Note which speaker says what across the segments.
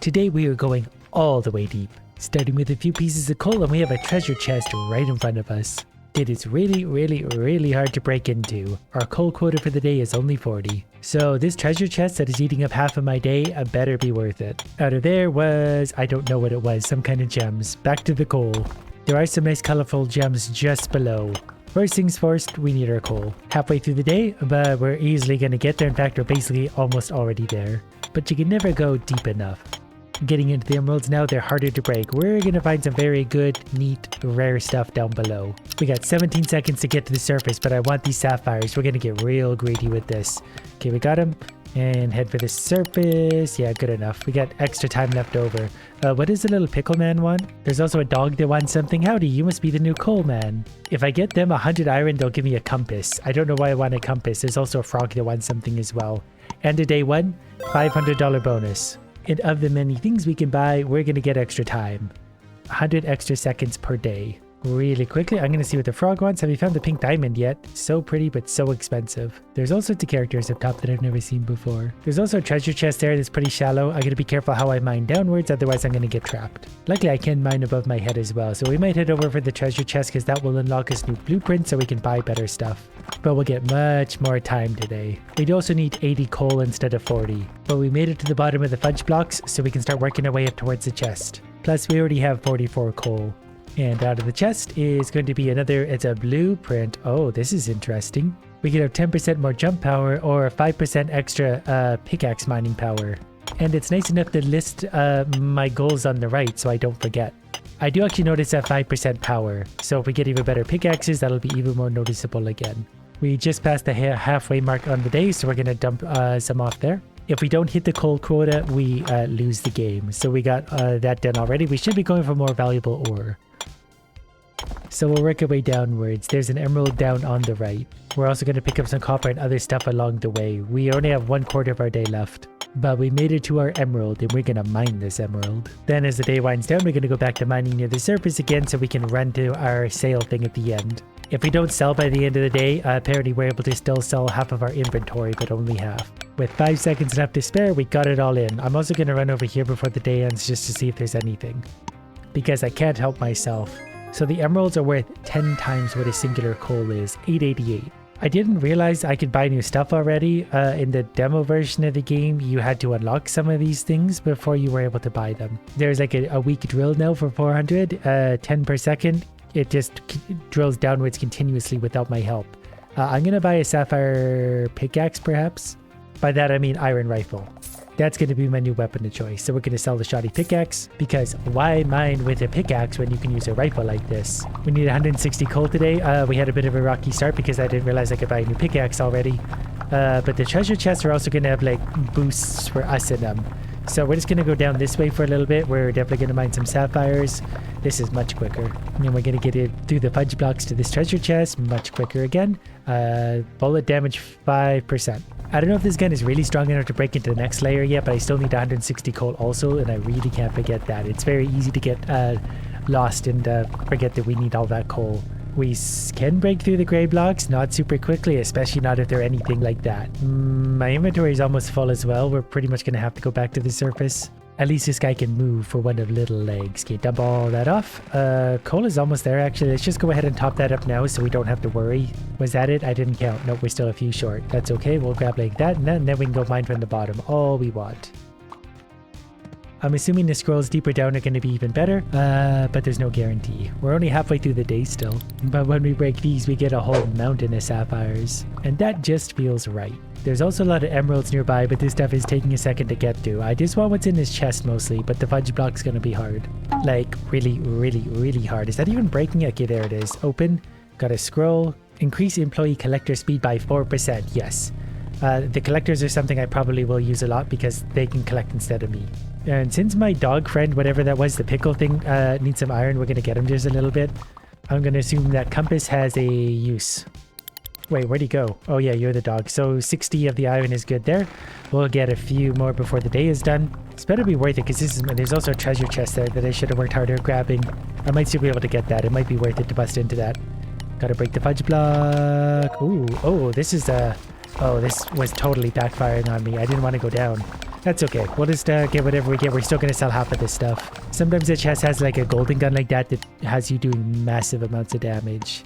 Speaker 1: Today we are going all the way deep, starting with a few pieces of coal, and we have a treasure chest right in front of us. It is really hard to break into. Our coal quota for the day is only 40. So this treasure chest that is eating up half of my day better be worth it. Out of there was, I don't know what it was, some kind of gems. Back to the coal. There are some nice colorful gems just below. First things first, we need our coal. Halfway through the day, but we're easily going to get there. In fact, we're basically almost already there. But you can never go deep enough. Getting into the emeralds now, they're harder to break. We're going to find some very good, neat, rare stuff down below. We got 17 seconds to get to the surface, but I want these sapphires. We're going to get real greedy with this. Okay, we got them. And head for the surface. Yeah, good enough. We got extra time left over. What does the little pickle man want? There's also a dog that wants something. Howdy, you must be the new coal man. If I get them 100 iron, they'll give me a compass. I don't know why I want a compass. There's also a frog that wants something as well. End of day one, $500 bonus. And of the many things we can buy, we're going to get extra time. 100 extra seconds per day. Really quickly, I'm going to see what the frog wants. Have you found the pink diamond yet? So pretty, but so expensive. There's all sorts of characters up top that I've never seen before. There's also a treasure chest there that's pretty shallow. I'm going to be careful how I mine downwards, otherwise I'm going to get trapped. Luckily, I can mine above my head as well, so we might head over for the treasure chest because that will unlock us new blueprints so we can buy better stuff. But we'll get much more time today. We'd also need 80 coal instead of 40. But we made it to the bottom of the fudge blocks, so we can start working our way up towards the chest. Plus, we already have 44 coal. And out of the chest is going to be another, it's a blueprint. Oh, this is interesting. We could have 10% more jump power or 5% extra pickaxe mining power. And it's nice enough to list my goals on the right so I don't forget. I do actually notice that 5% power. So if we get even better pickaxes, that'll be even more noticeable again. We just passed the halfway mark on the day, so we're going to dump some off there. If we don't hit the coal quota, we lose the game. So we got that done already. We should be going for more valuable ore. So we'll work our way downwards. There's an emerald down on the right. We're also going to pick up some copper and other stuff along the way. We only have 1/4 of our day left. But we made it to our emerald and we're going to mine this emerald. Then as the day winds down, we're going to go back to mining near the surface again so we can run to our sale thing at the end. If we don't sell by the end of the day, apparently we're able to still sell half of our inventory, but only half. With 5 seconds left to spare, we got it all in. I'm also going to run over here before the day ends just to see if there's anything. Because I can't help myself. So the emeralds are worth 10 times what a singular coal is, 888. I didn't realize I could buy new stuff already. In the demo version of the game, you had to unlock some of these things before you were able to buy them. There's like a weak drill now for 400, 10 per second. It just drills downwards continuously without my help. I'm going to buy a sapphire pickaxe perhaps. By that I mean iron rifle. That's going to be my new weapon of choice. So we're going to sell the shoddy pickaxe because why mine with a pickaxe when you can use a rifle like this? We need 160 coal today. We had a bit of a rocky start because I didn't realize I could buy a new pickaxe already. But the treasure chests are also going to have like boosts for us in them. So we're just going to go down this way for a little bit. We're definitely going to mine some sapphires. This is much quicker. And then we're going to get it through the fudge blocks to this treasure chest. Much quicker again. Bullet damage 5%. I don't know if this gun is really strong enough to break into the next layer yet, but I still need 160 coal also, and I really can't forget that. It's very easy to get lost and forget that we need all that coal. We can break through the gray blocks, not super quickly, especially not if they're anything like that. My inventory is almost full as well. We're pretty much going to have to go back to the surface. At least this guy can move for one of little legs. Okay, dump all that off. Coal is almost there, actually. Let's just go ahead and top that up now so we don't have to worry. Was that it? I didn't count. Nope, we're still a few short. That's okay. We'll grab like that, and then we can go mine from the bottom. All we want. I'm assuming the scrolls deeper down are going to be even better, but there's no guarantee. We're only halfway through the day still. But when we break these, we get a whole mountain of sapphires. And that just feels right. There's also a lot of emeralds nearby, but this stuff is taking a second to get to. I just want what's in this chest mostly, but the fudge block's going to be hard. Like, really hard. Is that even breaking it? Okay, there it is. Open. Got a scroll. Increase employee collector speed by 4%. Yes. The collectors are something I probably will use a lot because they can collect instead of me. And since my dog friend, whatever that was, the pickle thing, needs some iron, we're going to get him just a little bit. I'm going to assume that compass has a use. Wait, where'd he go? Oh yeah, you're the dog. So 60 of the iron is good there. We'll get a few more before the day is done. It's better be worth it because there's also a treasure chest there that I should have worked harder at grabbing. I might still be able to get that. It might be worth it to bust into that. Gotta break the fudge block. Ooh, oh, this is oh, this was totally backfiring on me. I didn't want to go down. That's okay. We'll just get whatever we get. We're still going to sell half of this stuff. Sometimes the chest has like a golden gun like that has you doing massive amounts of damage.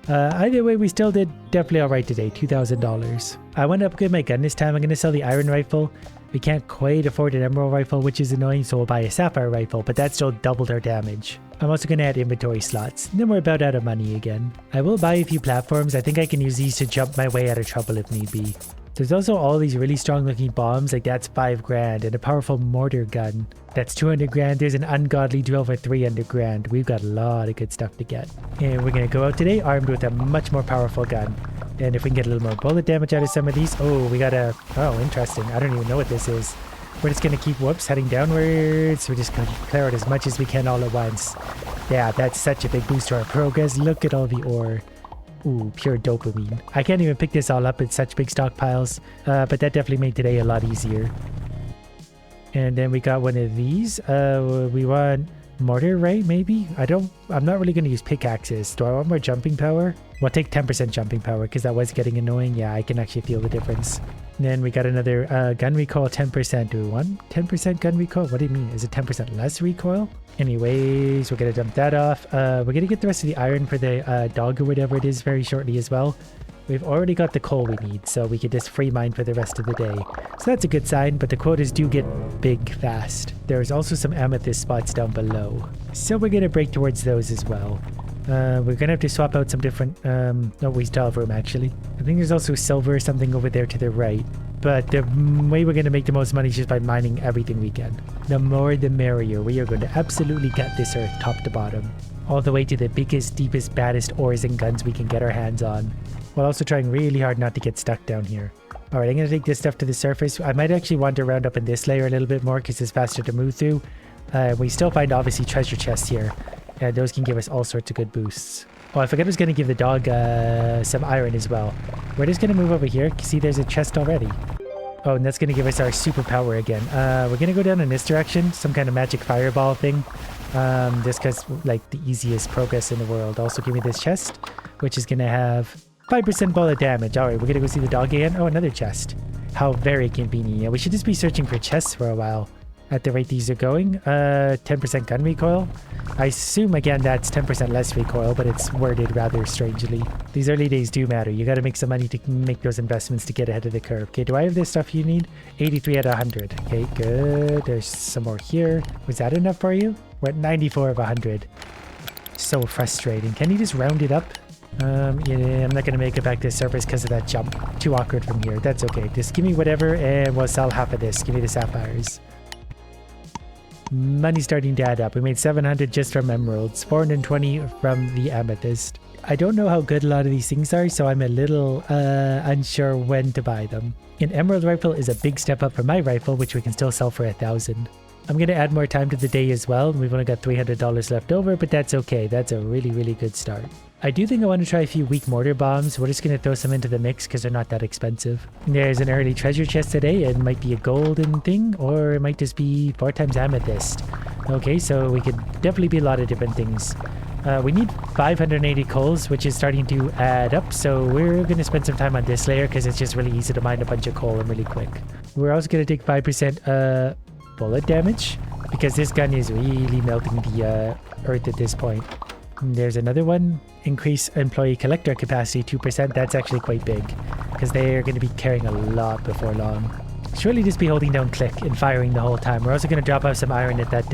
Speaker 1: Either way, we still did definitely alright today. $2,000. I want to upgrade my gun this time. I'm going to sell the iron rifle. We can't quite afford an emerald rifle, which is annoying, so we'll buy a sapphire rifle, but that still doubled our damage. I'm also going to add inventory slots. Then we're about out of money again. I will buy a few platforms. I think I can use these to jump my way out of trouble if need be. There's also all these really strong looking bombs, like that's 5 grand, and a powerful mortar gun. That's 200 grand. There's an ungodly drill for 300 grand. We've got a lot of good stuff to get. And we're going to go out today armed with a much more powerful gun. And if we can get a little more bullet damage out of some of these. Oh, we got a... Oh, interesting. I don't even know what this is. We're just going to keep, whoops, heading downwards. We're just going to clear it as much as we can all at once. Yeah, that's such a big boost to our progress. Look at all the ore. Ooh, pure dopamine. I can't even pick this all up. It's such big stockpiles. But that definitely made today a lot easier. And then we got one of these. We want mortar, right? Maybe? I'm not really going to use pickaxes. Do I want more jumping power? We'll take 10% jumping power because that was getting annoying. Yeah, I can actually feel the difference. And then we got another gun recoil 10%. Do we want 10% gun recoil? What do you mean? Is it 10% less recoil? Anyways, we're going to dump that off. We're going to get the rest of the iron for the dog or whatever it is very shortly as well. We've already got the coal we need, so we could just free mine for the rest of the day. So that's a good sign, but the quotas do get big fast. There's also some amethyst spots down below. So we're going to break towards those as well. We're going to have to swap out some different... no, we still have room, actually. I think there's also silver or something over there to the right. But the way we're going to make the most money is just by mining everything we can. The more the merrier. We are going to absolutely gut this earth top to bottom. All the way to the biggest, deepest, baddest ores and guns we can get our hands on. While also trying really hard not to get stuck down here. Alright, I'm going to take this stuff to the surface. I might actually wander around up in this layer a little bit more because it's faster to move through. We still find obviously treasure chests here. Those can give us all sorts of good boosts. Oh, I forgot I was going to give the dog some iron as well. We're just going to move over here. See, there's a chest already. Oh, and that's going to give us our superpower again. We're going to go down in this direction. Some kind of magic fireball thing. Just because, like, the easiest progress in the world. Also, give me this chest, which is going to have 5% bullet damage. Alright, we're going to go see the dog again. Oh, another chest. How very convenient. Yeah, we should just be searching for chests for a while. At the rate these are going. 10% gun recoil. I assume, again, that's 10% less recoil, but it's worded rather strangely. These early days do matter. You got to make some money to make those investments to get ahead of the curve. Okay, do I have this stuff you need? 83 out of 100. Okay, good. There's some more here. Was that enough for you? We're at 94 of 100. So frustrating. Can you just round it up? Yeah, I'm not going to make it back to the surface because of that jump. Too awkward from here. That's okay. Just give me whatever and we'll sell half of this. Give me the sapphires. Money starting to add up. We made 700 just from emeralds, 420 from the amethyst. I don't know how good a lot of these things are, so I'm a little unsure when to buy them. An emerald rifle is a big step up from my rifle, which we can still sell for 1,000. I'm going to add more time to the day as well. We've only got $300 left over, but that's okay. That's a really, really good start. I do think I want to try a few weak mortar bombs. We're just going to throw some into the mix because they're not that expensive. There's an early treasure chest today. It might be a golden thing, or it might just be 4 times amethyst. Okay, so we could definitely be a lot of different things. We need 580 coals, which is starting to add up. So we're going to spend some time on this layer because it's just really easy to mine a bunch of coal and really quick. We're also going to take 5% bullet damage because this gun is really melting the earth at this point. There's another one. Increase employee collector capacity 2%. That's actually quite big because they are going to be carrying a lot before long. Surely just be holding down click and firing the whole time. We're also going to drop off some iron at that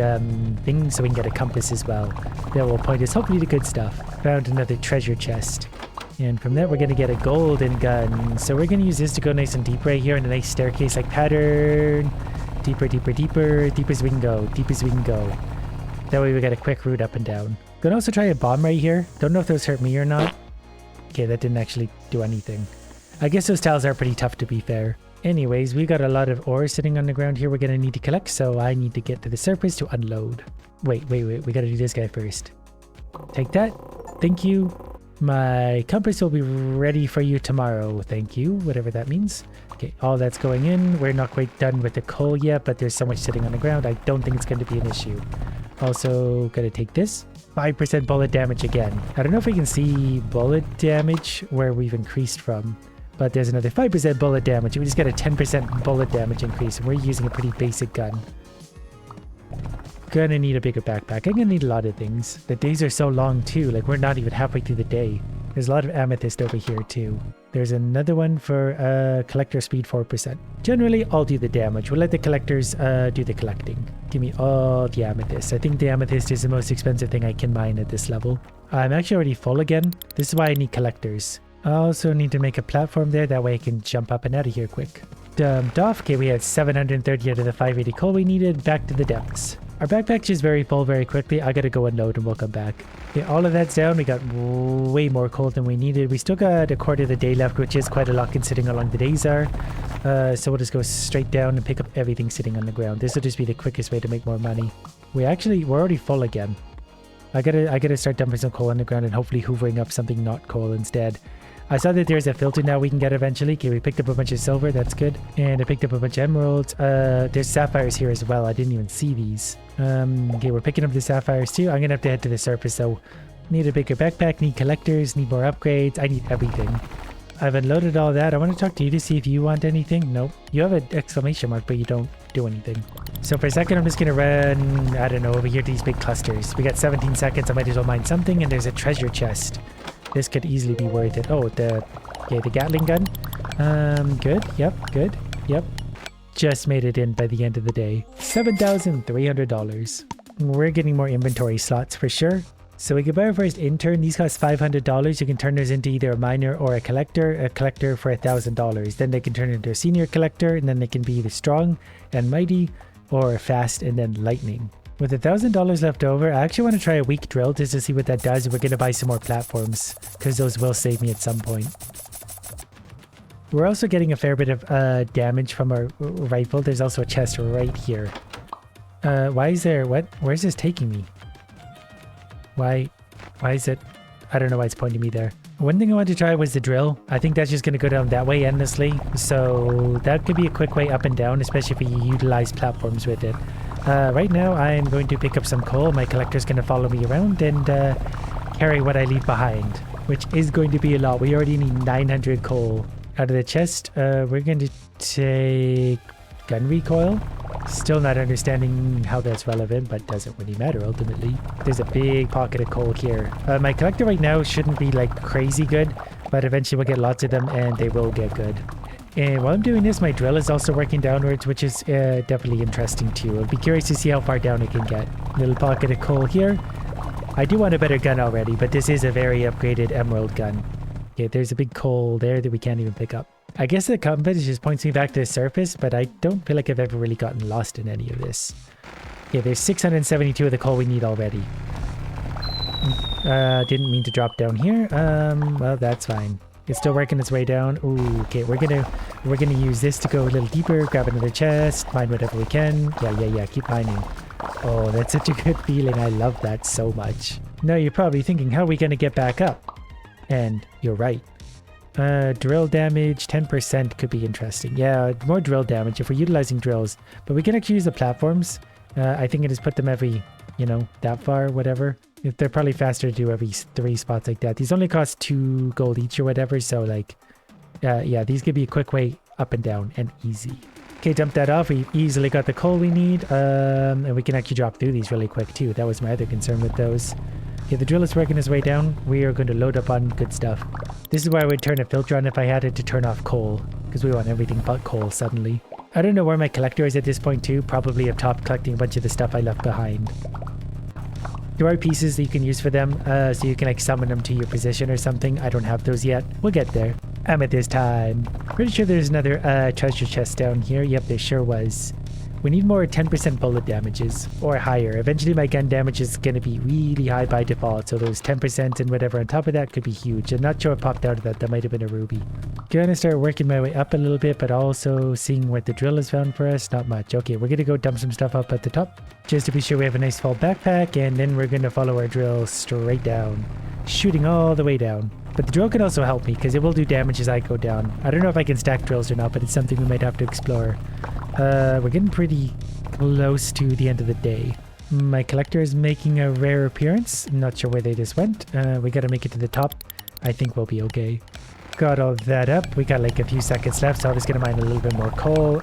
Speaker 1: thing so we can get a compass as well. That will point us hopefully to good stuff. Found another treasure chest. And from there we're going to get a golden gun. So we're going to use this to go nice and deep right here in a nice staircase-like pattern. Deeper, deeper, deeper. Deep as we can go. Deep as we can go. That way we get a quick route up and down. Gonna also try a bomb right here. Don't know if those hurt me or not. Okay, that didn't actually do anything. I guess those tiles are pretty tough to be fair. Anyways, we got a lot of ore sitting on the ground here we're gonna need to collect, so I need to get to the surface to unload. Wait. We gotta do this guy first. Take that. Thank you. My compass will be ready for you tomorrow. Thank you. Whatever that means. Okay, all that's going in. We're not quite done with the coal yet, but there's so much sitting on the ground. I don't think it's going to be an issue. Also, gotta take this. 5% bullet damage again. I don't know if we can see bullet damage where we've increased from. But there's another 5% bullet damage. We just got a 10% bullet damage increase, and we're using a pretty basic gun. Gonna need a bigger backpack. I'm gonna need a lot of things. The days are so long too, like we're not even halfway through the day. There's a lot of amethyst over here too. There's another one for collector speed 4%. Generally, I'll do the damage. We'll let the collectors do the collecting. Give me all the amethyst. I think the amethyst is the most expensive thing I can mine at this level. I'm actually already full again. This is why I need collectors. I also need to make a platform there. That way I can jump up and out of here quick. Dumped off. Okay, we had 730 out of the 580 coal we needed. Back to the depths. Our backpack is very full very quickly. I gotta go unload and we'll come back. Okay, all of that's down. We got way more coal than we needed. We still got a quarter of the day left, which is quite a lot considering how long the days are. So we'll just go straight down and pick up everything sitting on the ground. This will just be the quickest way to make more money. We're already full again. I gotta start dumping some coal on the ground and hopefully hoovering up something not coal instead. I saw that there's a filter now we can get eventually. Okay, we picked up a bunch of silver. That's good. And I picked up a bunch of emeralds. There's sapphires here as well. I didn't even see these. Okay, we're picking up the sapphires too. I'm gonna have to head to the surface though. Need a bigger backpack, need collectors, need more upgrades. I need everything. I've unloaded all that. I want to talk to you to see if you want anything. Nope. You have an exclamation mark, but you don't do anything. So for a second, I'm just going to run, I don't know, over here to these big clusters. We got 17 seconds. I might as well mine something. And there's a treasure chest. This could easily be worth it. Oh, the Gatling gun. Good. Yep. Good. Yep. Just made it in by the end of the day. $7,300. We're getting more inventory slots for sure. So we can buy our first intern. These cost $500. You can turn those into either a miner or a collector. A collector for $1,000. Then they can turn into a senior collector, and then they can be either strong and mighty or fast and then lightning. With $1,000 left over, I actually want to try a weak drill just to see what that does. We're going to buy some more platforms because those will save me at some point. We're also getting a fair bit of damage from our rifle. There's also a chest right here. Why is there... Where's this taking me? Why is it... I don't know why it's pointing me there. One thing I wanted to try was the drill. I think that's just going to go down that way endlessly. So that could be a quick way up and down, especially if you utilize platforms with it. Right now, I'm going to pick up some coal. My collector's going to follow me around and carry what I leave behind, which is going to be a lot. We already need 900 coal. Out of the chest, we're going to take gun recoil. Still not understanding how that's relevant, but doesn't really matter ultimately. There's a big pocket of coal here. My collector right now shouldn't be like crazy good, but eventually we'll get lots of them and they will get good. And while I'm doing this, my drill is also working downwards, which is definitely interesting too. I'll be curious to see how far down it can get. Little pocket of coal here. I do want a better gun already, but this is a very upgraded emerald gun. Okay, there's a big coal there that we can't even pick up. I guess the compass just points me back to the surface, but I don't feel like I've ever really gotten lost in any of this. Yeah, there's 672 of the coal we need already. Didn't mean to drop down here. Well, that's fine. It's still working its way down. Ooh, okay, we're gonna use this to go a little deeper, grab another chest, mine whatever we can. Yeah, keep mining. Oh, that's such a good feeling. I love that so much. Now you're probably thinking, how are we gonna get back up? And you're right. Drill damage, 10% could be interesting. Yeah, more drill damage if we're utilizing drills. But we can actually use the platforms. I think I just put them every, that far, whatever. If they're probably faster to do every 3 spots like that. These only cost 2 gold each or whatever. So like, yeah, these could be a quick way up and down and easy. Okay, dump that off. We easily got the coal we need. And we can actually drop through these really quick too. That was my other concern with those. Okay, the drill is working its way down. We are going to load up on good stuff. This is where I would turn a filter on if I had it to turn off coal, because we want everything but coal suddenly. I don't know where my collector is at this point too. Probably up top collecting a bunch of the stuff I left behind. There are pieces that you can use for them, so you can like summon them to your position or something. I don't have those yet. We'll get there. Amethyst time. Pretty sure there's another treasure chest down here. Yep, there sure was. We need more 10% bullet damages, or higher. Eventually my gun damage is going to be really high by default, so those 10% and whatever on top of that could be huge. I'm not sure what popped out of that. That might have been a ruby. Gonna start working my way up a little bit, but also seeing what the drill has found for us. Not much. Okay, we're gonna go dump some stuff up at the top, just to be sure we have a nice full backpack, and then we're gonna follow our drill straight down, shooting all the way down. But the drill can also help me, because it will do damage as I go down. I don't know if I can stack drills or not, but it's something we might have to explore. We're getting pretty close to the end of the day. My collector is making a rare appearance. I'm not sure where they just went. We gotta make it to the top. I think we'll be okay. got all that up. We got like a few seconds left, so I'm just gonna mine a little bit more coal.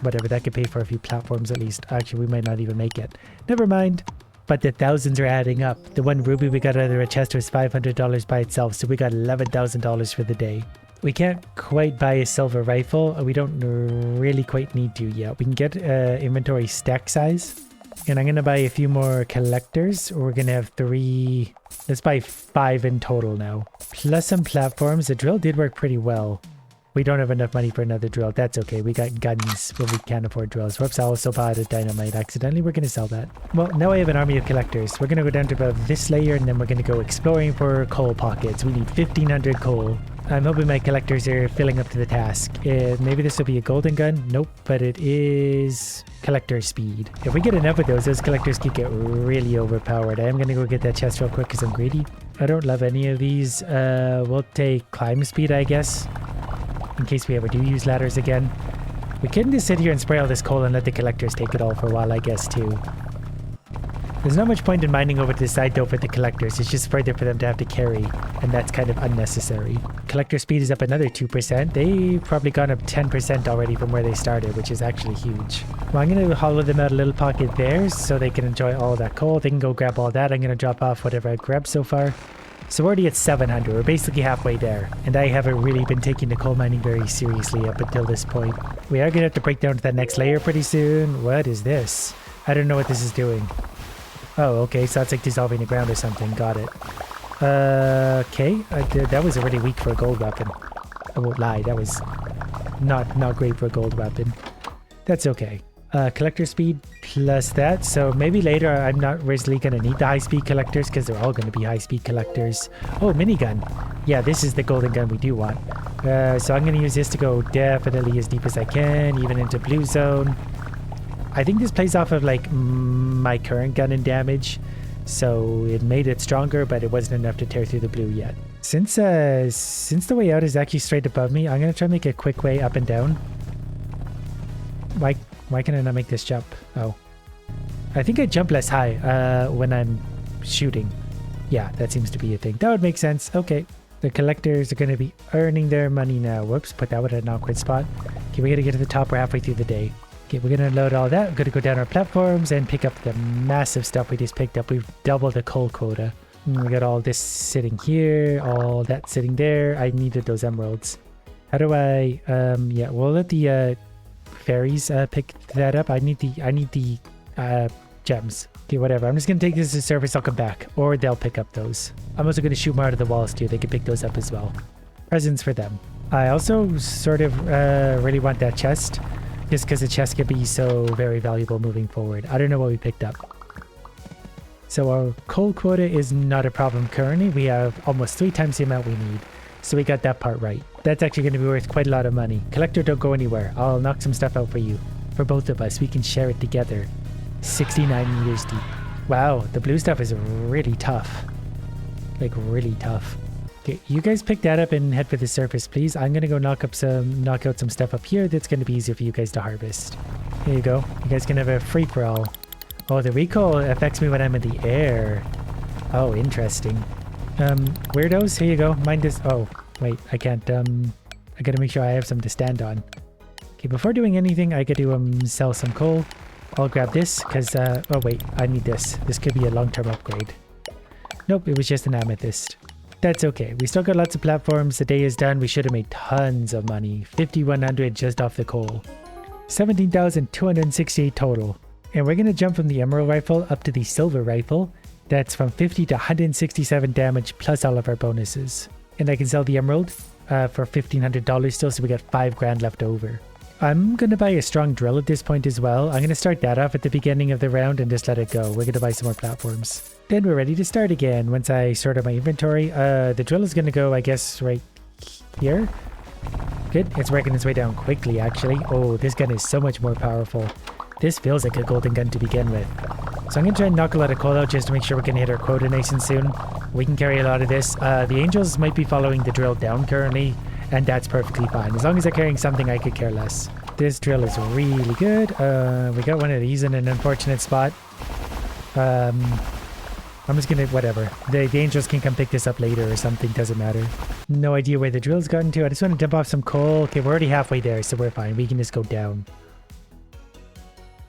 Speaker 1: Whatever, that could pay for a few platforms at least. Actually, we might not even make it. Never mind. But the thousands are adding up. The one ruby we got out of a chest was $500 by itself, so we got $11,000 for the day. We can't quite buy a silver rifle. We don't really quite need to yet. We can get inventory stack size. And I'm going to buy a few more collectors. We're going to have 3... Let's buy 5 in total now. Plus some platforms. The drill did work pretty well. We don't have enough money for another drill. That's okay. We got guns, but we can't afford drills. Whoops, I also bought a dynamite accidentally. We're going to sell that. Well, now I have an army of collectors. We're going to go down to about this layer, and then we're going to go exploring for coal pockets. We need 1,500 coal. I'm hoping my collectors are filling up to the task. Maybe this will be a golden gun. Nope, but it is collector speed. If we get enough of those collectors keep get really overpowered. I am going to go get that chest real quick because I'm greedy. I don't love any of these. We'll take climb speed, I guess, in case we ever do use ladders again. We couldn't just sit here and spray all this coal and let the collectors take it all for a while, I guess, too. There's not much point in mining over to the side though for the collectors. It's just further for them to have to carry, and that's kind of unnecessary. Collector speed is up another 2%. They've probably gone up 10% already from where they started, which is actually huge. Well, I'm going to hollow them out a little pocket there so they can enjoy all that coal. They can go grab all that. I'm going to drop off whatever I've grabbed so far. So we're already at 700. We're basically halfway there. And I haven't really been taking the coal mining very seriously up until this point. We are going to have to break down to that next layer pretty soon. What is this? I don't know what this is doing. Oh, okay, so it's like dissolving the ground or something. Got it. Okay. That was already weak for a gold weapon. I won't lie, that was not great for a gold weapon. That's okay. Collector speed plus that. So maybe later I'm not really going to need the high-speed collectors because they're all going to be high-speed collectors. Oh, minigun. Yeah, this is the golden gun we do want. So I'm going to use this to go definitely as deep as I can, even into blue zone. I think this plays off of like my current gun and damage, so it made it stronger, but it wasn't enough to tear through the blue yet. Since the way out is actually straight above me, I'm gonna try to make a quick way up and down. Why can I not make this jump? Oh, I think I jump less high when I'm shooting. Yeah, that seems to be a thing. That would make sense. Okay, the collectors are gonna be earning their money now. Whoops, put that one at an awkward spot. Okay, we gotta get to the top. We're halfway through the day. Okay, we're gonna load all that. We're gonna go down our platforms and pick up the massive stuff we just picked up. We've doubled the coal quota. And we got all this sitting here, all that sitting there. I needed those emeralds. How do I? Yeah, we'll let the fairies pick that up. I need the gems. Okay, whatever. I'm just gonna take this to the surface. I'll come back, or they'll pick up those. I'm also gonna shoot more out of the walls too. They can pick those up as well. Presents for them. I also sort of really want that chest. Just because the chest could be so very valuable moving forward. I don't know what we picked up. So our coal quota is not a problem currently. We have almost 3 times the amount we need. So we got that part right. That's actually going to be worth quite a lot of money. Collector, don't go anywhere. I'll knock some stuff out for you. For both of us, we can share it together. 69 meters deep. Wow, the blue stuff is really tough. Like really tough. Okay, you guys pick that up and head for the surface, please. I'm gonna go knock out some stuff up here that's gonna be easier for you guys to harvest. Here you go. You guys can have a free-for-all. Oh, the recoil affects me when I'm in the air. Oh, interesting. Weirdos, here you go. Mind this. Oh, wait, I can't. I gotta make sure I have some to stand on. Okay, before doing anything, I gotta sell some coal. I'll grab this because oh wait, I need this. This could be a long-term upgrade. Nope, it was just an amethyst. That's okay. We still got lots of platforms. The day is done. We should have made tons of money. 5,100 just off the coal. 17,268 total. And we're going to jump from the emerald rifle up to the silver rifle. That's from 50 to 167 damage plus all of our bonuses. And I can sell the emerald for $1,500 still, so we got 5 grand left over. I'm going to buy a strong drill at this point as well. I'm going to start that off at the beginning of the round and just let it go. We're going to buy some more platforms. Then we're ready to start again. Once I sort out my inventory, the drill is going to go, I guess, right here. Good. It's working its way down quickly, actually. Oh, this gun is so much more powerful. This feels like a golden gun to begin with. So I'm going to try and knock a lot of coal out just to make sure we can hit our quota nice and soon. We can carry a lot of this. The angels might be following the drill down currently, and that's perfectly fine. As long as they're carrying something, I could care less. This drill is really good. We got one of these in an unfortunate spot. I'm just gonna, whatever. The angels can come pick this up later or something, doesn't matter. No idea where the drill's gotten to. I just want to dump off some coal. Okay, we're already halfway there, so we're fine. We can just go down.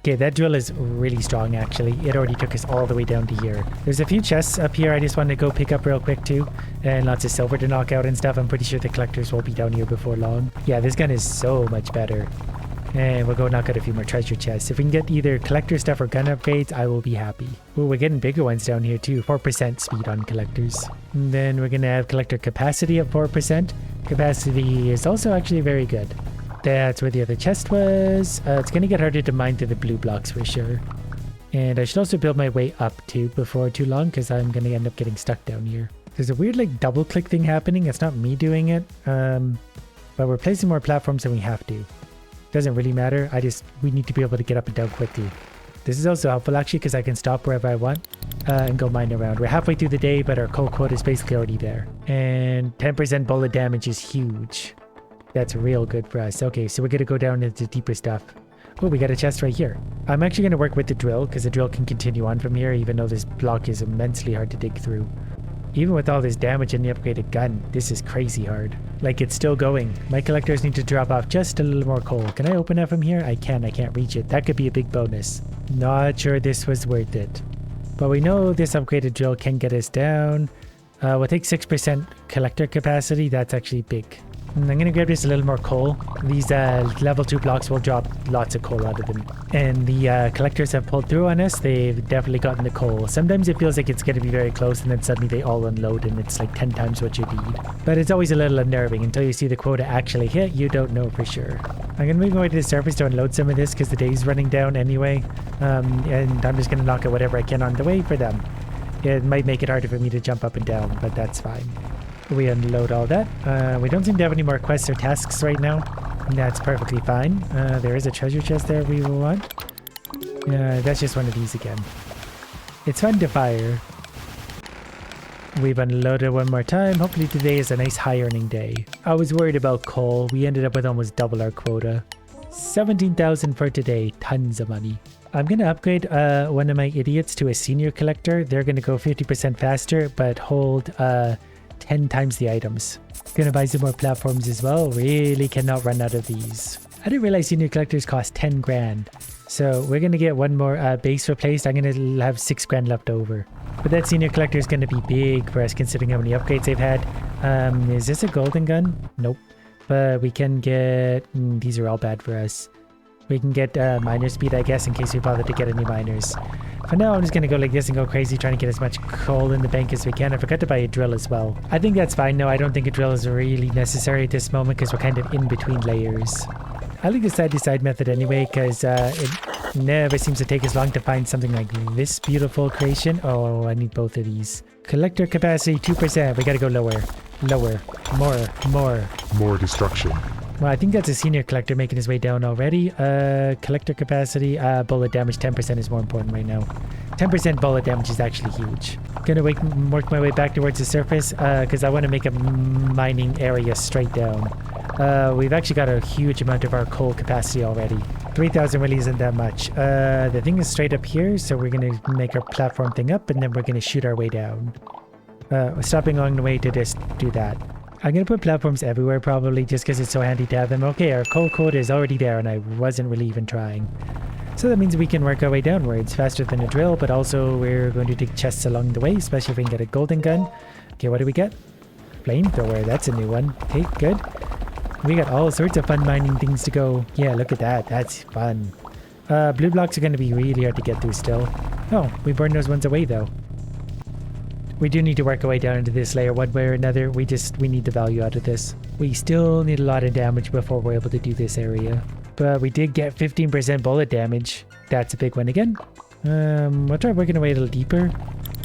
Speaker 1: Okay, that drill is really strong, actually. It already took us all the way down to here. There's a few chests up here I just wanted to go pick up real quick, too. And lots of silver to knock out and stuff. I'm pretty sure the collectors will be down here before long. Yeah, this gun is so much better. And we'll go knock out a few more treasure chests. If we can get either collector stuff or gun upgrades, I will be happy. Oh, we're getting bigger ones down here, too. 4% speed on collectors. And then we're going to have collector capacity of 4%. Capacity is also actually very good. That's where the other chest was. It's going to get harder to mine through the blue blocks for sure. And I should also build my way up too before too long because I'm going to end up getting stuck down here. There's a weird like double click thing happening. It's not me doing it. But we're placing more platforms than we have to. Doesn't really matter. We need to be able to get up and down quickly. This is also helpful actually because I can stop wherever I want and go mine around. We're halfway through the day, but our coal quota is basically already there. And 10% bullet damage is huge. That's real good for us. Okay, so we're going to go down into deeper stuff. Oh, we got a chest right here. I'm actually going to work with the drill because the drill can continue on from here even though this block is immensely hard to dig through. Even with all this damage in the upgraded gun, this is crazy hard. Like, it's still going. My collectors need to drop off just a little more coal. Can I open that from here? I can't reach it. That could be a big bonus. Not sure this was worth it. But we know this upgraded drill can get us down. We'll take 6% collector capacity. That's actually big. I'm going to grab just a little more coal. These level 2 blocks will drop lots of coal out of them. And the collectors have pulled through on us. They've definitely gotten the coal. Sometimes it feels like it's going to be very close and then suddenly they all unload and it's like 10 times what you need. But it's always a little unnerving. Until you see the quota actually hit, you don't know for sure. I'm going to move my way to the surface to unload some of this because the day's running down anyway. And I'm just going to knock out whatever I can on the way for them. It might make it harder for me to jump up and down, but that's fine. We unload all that. We don't seem to have any more quests or tasks right now. That's perfectly fine. There is a treasure chest there we will want. That's just one of these again. It's fun to fire. We've unloaded one more time. Hopefully today is a nice high earning day. I was worried about coal. We ended up with almost double our quota. 17,000 for today. Tons of money. I'm going to upgrade one of my idiots to a senior collector. They're going to go 50% faster, but hold 10 times the items. Gonna buy some more platforms as well. Really cannot run out of these. I didn't realize senior collectors cost 10 grand. So we're gonna get one more base replaced. I'm gonna have 6 grand left over. But that senior collector is gonna be big for us considering how many upgrades they've had. Is this a golden gun? Nope. But we can get... these are all bad for us. We can get miner speed, I guess, in case we bother to get any miners. For now, I'm just going to go like this and go crazy, trying to get as much coal in the bank as we can. I forgot to buy a drill as well. I think that's fine. No, I don't think a drill is really necessary at this moment because we're kind of in between layers. I like the side-to-side method anyway because it never seems to take as long to find something like this beautiful creation. Oh, I need both of these. Collector capacity, 2%. We got to go lower. Lower. More.
Speaker 2: More destruction.
Speaker 1: Well, I think that's a senior collector making his way down already. Collector capacity, bullet damage, 10% is more important right now. 10% bullet damage is actually huge. Gonna work my way back towards the surface because I want to make a mining area straight down. We've actually got a huge amount of our coal capacity already. 3,000 really isn't that much. The thing is straight up here, so we're gonna make our platform thing up and then we're gonna shoot our way down. Stopping along the way to just do that. I'm going to put platforms everywhere probably just because it's so handy to have them. Okay, our coal quota is already there and I wasn't really even trying. So that means we can work our way downwards faster than a drill, but also we're going to dig chests along the way, especially if we can get a golden gun. Okay, what do we get? Flamethrower, that's a new one. Okay, good. We got all sorts of fun mining things to go. Yeah, look at that. That's fun. Blue blocks are going to be really hard to get through still. Oh, we burned those ones away though. We do need to work our way down into this layer one way or another. We need the value out of this. We still need a lot of damage before we're able to do this area. But we did get 15% bullet damage. That's a big one again. We'll try working our way a little deeper.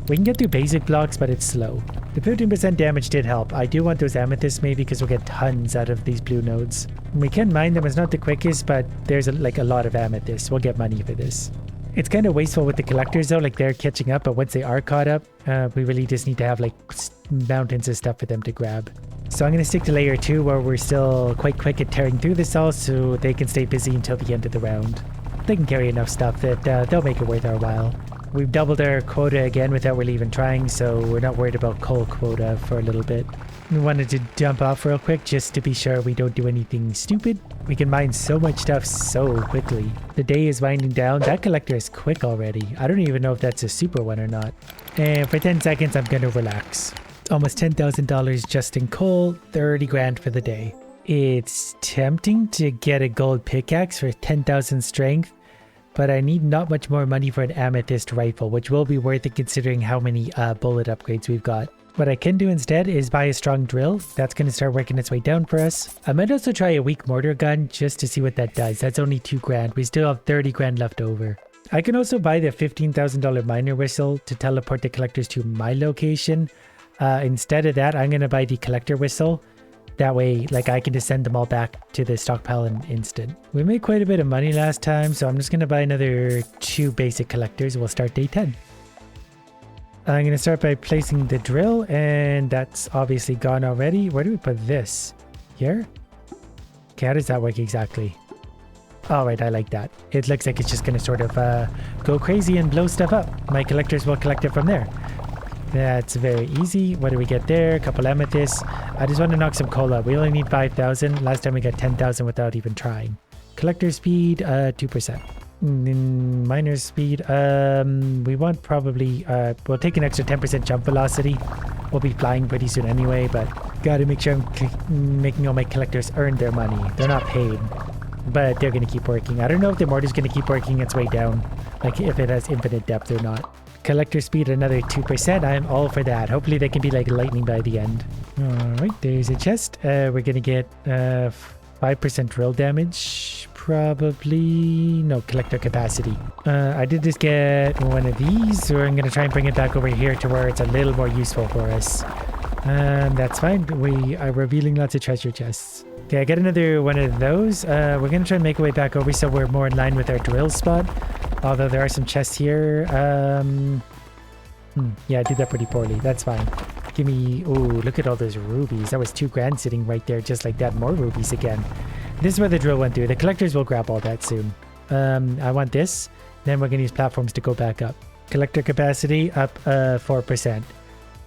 Speaker 1: We can get through basic blocks, but it's slow. The 15% damage did help. I do want those amethysts maybe because we'll get tons out of these blue nodes. We can mine them. It's not the quickest, but there's a lot of amethysts. We'll get money for this. It's kind of wasteful with the collectors though, like they're catching up, but once they are caught up, we really just need to have like mountains of stuff for them to grab. So I'm going to stick to layer 2 where we're still quite quick at tearing through this all so they can stay busy until the end of the round. They can carry enough stuff that they'll make it worth our while. We've doubled our quota again without really even trying, so we're not worried about coal quota for a little bit. We wanted to jump off real quick just to be sure we don't do anything stupid. We can mine so much stuff so quickly. The day is winding down. That collector is quick already. I don't even know if that's a super one or not. And for 10 seconds, I'm gonna relax. Almost $10,000 just in coal, 30 grand for the day. It's tempting to get a gold pickaxe for 10,000 strength, but I need not much more money for an amethyst rifle, which will be worth it considering how many bullet upgrades we've got. What I can do instead is buy a strong drill. That's going to start working its way down for us. I might also try a weak mortar gun just to see what that does. That's only 2 grand. We still have 30 grand left over. I can also buy the $15,000 miner whistle to teleport the collectors to my location. Instead of that, I'm going to buy the collector whistle. That way, like, I can just send them all back to the stockpile in an instant. We made quite a bit of money last time, so I'm just going to buy another 2 basic collectors. We'll start day 10. I'm going to start by placing the drill, and that's obviously gone already. Where do we put this? Here? Okay, how does that work exactly? Alright, I like that. It looks like it's just going to sort of go crazy and blow stuff up. My collectors will collect it from there. That's very easy. What do we get there? A couple amethysts. I just want to knock some coal out. We only need 5,000. Last time we got 10,000 without even trying. Collector speed, 2%. Miner speed, we want probably, we'll take an extra 10% jump velocity. We'll be flying pretty soon anyway, but gotta make sure I'm making all my collectors earn their money. They're not paid, but they're gonna keep working. I don't know if the mortar's gonna keep working its way down, like if it has infinite depth or not. Collector speed, another 2%. I'm all for that. Hopefully they can be like lightning by the end. Alright, there's a chest. We're gonna get 5% drill damage. Probably no collector capacity. I did just get one of these, so I'm gonna try and bring it back over here to where it's a little more useful for us. That's fine. We are revealing lots of treasure chests. Okay, I got another one of those. We're gonna try and make our way back over so we're more in line with our drill spot. Although there are some chests here. Yeah, I did that pretty poorly. That's fine. Give me... Ooh, look at all those rubies. That was 2 grand sitting right there just like that. More rubies again. This is where the drill went through. The collectors will grab all that soon. I want this. Then we're going to use platforms to go back up. Collector capacity up 4%.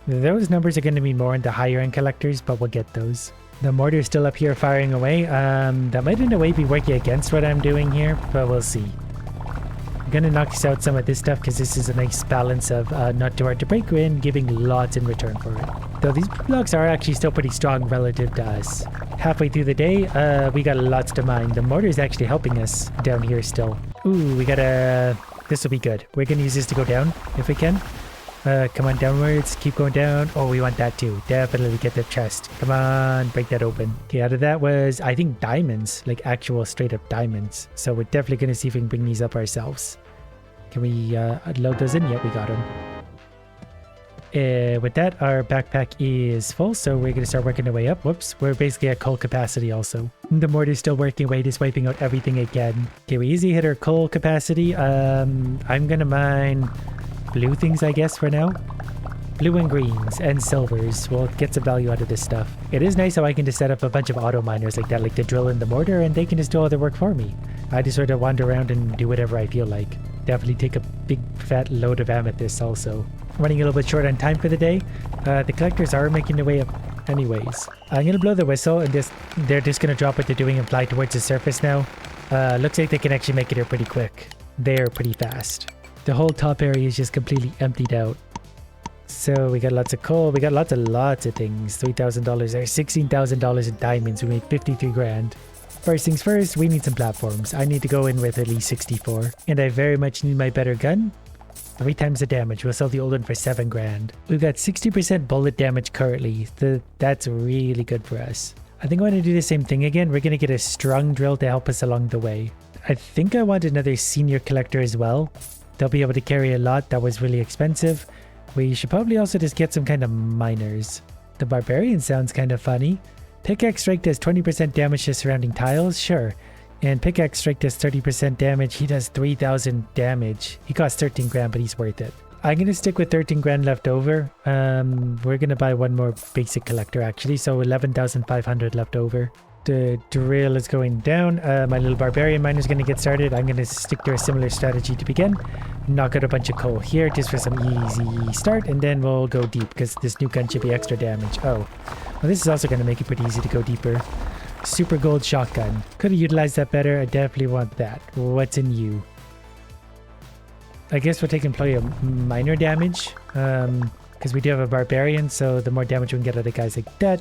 Speaker 1: Those numbers are going to be more in the higher end collectors, but we'll get those. The mortar's still up here firing away. That might in a way be working against what I'm doing here, but we'll see. I'm going to knock out some of this stuff because this is a nice balance of not too hard to break in, giving lots in return for it. Though these blocks are actually still pretty strong relative to us. Halfway through the day, we got lots to mine. The mortar is actually helping us down here still. Ooh, we got a... This will be good. We're going to use this to go down if we can. Come on, downwards. Keep going down. Oh, we want that too. Definitely get the chest. Come on, break that open. Okay, out of that was, I think, diamonds. Like actual straight up diamonds. So we're definitely going to see if we can bring these up ourselves. Can we load those in? Yep, we got them. With that, our backpack is full, so we're going to start working our way up. Whoops, we're basically at coal capacity also. The mortar's still working away, just wiping out everything again. Okay, we easily hit our coal capacity. I'm going to mine blue things, I guess, for now. Blue and greens and silvers. We'll get some value out of this stuff. It is nice how I can just set up a bunch of auto miners like that, like the drill and the mortar, and they can just do all the work for me. I just sort of wander around and do whatever I feel like. Definitely take a big fat load of amethysts also. Running a little bit short on time for the day. The collectors are making their way up anyways. I'm going to blow the whistle and they're just going to drop what they're doing and fly towards the surface now. Looks like they can actually make it here pretty quick. They're pretty fast. The whole top area is just completely emptied out. So we got lots of coal. We got lots of things. $3,000 there. $16,000 in diamonds. We made 53 grand. First things first, we need some platforms. I need to go in with at least 64. And I very much need my better gun. 3 times the damage. We'll sell the old one for 7 grand. We've got 60% bullet damage currently. That's really good for us. I think I want to do the same thing again. We're going to get a strong drill to help us along the way. I think I want another senior collector as well. They'll be able to carry a lot. That was really expensive. We should probably also just get some kind of miners. The barbarian sounds kind of funny. Pickaxe strike does 20% damage to surrounding tiles, sure. And pickaxe strike does 30% damage. He does 3,000 damage. He costs 13 grand, but he's worth it. I'm going to stick with 13 grand left over. We're going to buy one more basic collector actually, so 11,500 left over. The drill is going down. My little barbarian miner is going to get started. I'm going to stick to a similar strategy to begin. Knock out a bunch of coal here just for some easy start, and then we'll go deep because this new gun should be extra damage. Oh, well, this is also going to make it pretty easy to go deeper. Super gold shotgun. Could have utilized that better. I definitely want that. What's in you? I guess we'll take employee of minor damage because we do have a barbarian, so the more damage we can get out of guys like that,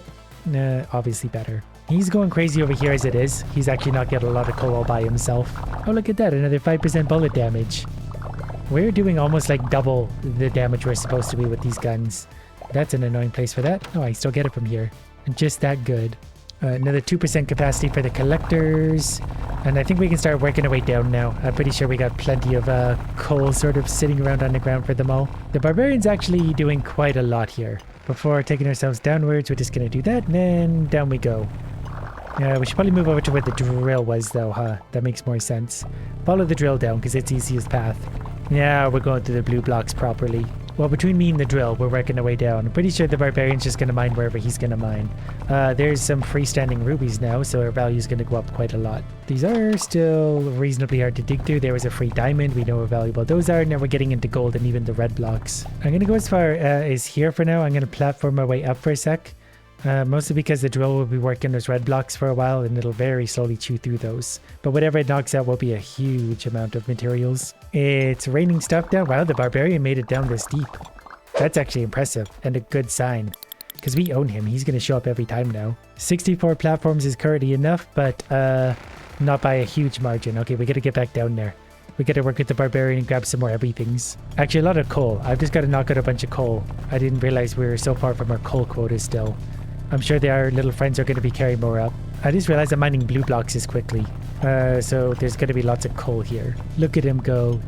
Speaker 1: obviously better. He's going crazy over here as it is. He's actually not getting a lot of coal all by himself. Oh, look at that. Another 5% bullet damage. We're doing almost like double the damage we're supposed to be with these guns. That's an annoying place for that. Oh, I still get it from here. Just that good. Another 2% capacity for the collectors. And I think we can start working our way down now. I'm pretty sure we got plenty of coal sort of sitting around on the ground for them all. The barbarian's actually doing quite a lot here. Before taking ourselves downwards, we're just going to do that, and then down we go. We should probably move over to where the drill was, though, huh? That makes more sense. Follow the drill down, because it's the easiest path. Yeah, we're going through the blue blocks properly. Well, between me and the drill, we're working our way down. I'm pretty sure the barbarian's just going to mine wherever he's going to mine. There's some freestanding rubies now, so our value's going to go up quite a lot. These are still reasonably hard to dig through. There was a free diamond. We know how valuable those are. Now we're getting into gold and even the red blocks. I'm going to go as far as here for now. I'm going to platform my way up for a sec. Mostly because the drill will be working those red blocks for a while and it'll very slowly chew through those. But whatever it knocks out will be a huge amount of materials. It's raining stuff down. Wow, the barbarian made it down this deep. That's actually impressive and a good sign. Because we own him. He's going to show up every time now. 64 platforms is currently enough, but not by a huge margin. Okay, we got to get back down there. We got to work with the barbarian and grab some more everythings. Actually, a lot of coal. I've just got to knock out a bunch of coal. I didn't realize we were so far from our coal quota still. I'm sure our little friends are going to be carrying more up. I just realized I'm mining blue blocks as quickly. So there's going to be lots of coal here. Look at him go.